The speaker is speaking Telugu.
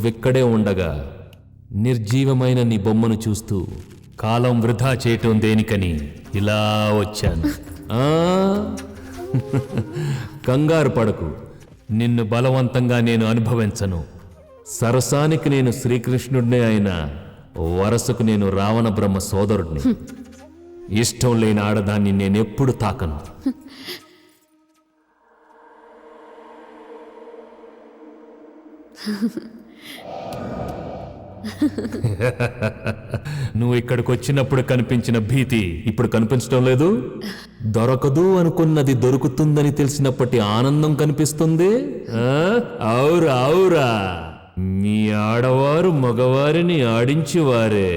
నువ్వెక్కడే ఉండగా నిర్జీవమైన నీ బొమ్మను చూస్తూ కాలం వృధా చేయటం దేనికని ఇలా వచ్చాను. ఆ? కంగారు పడకు, నిన్ను బలవంతంగా నేను అనుభవించను. సరసానికి నేను శ్రీకృష్ణుడినే అయినా వరసకు నేను రావణ బ్రహ్మ సోదరుడిని. ఇష్టం లేని ఆడదాన్ని నేనెప్పుడు తాకను. నువ్వు ఇక్కడికి వచ్చినప్పుడు కనిపించిన భీతి ఇప్పుడు కనిపించడం లేదు. దొరకదు అనుకున్నది దొరుకుతుందని తెలిసినప్పటి ఆనందం కనిపిస్తుంది. అవురా అవురా, మీ ఆడవారు మగవారిని ఆడించేవారే.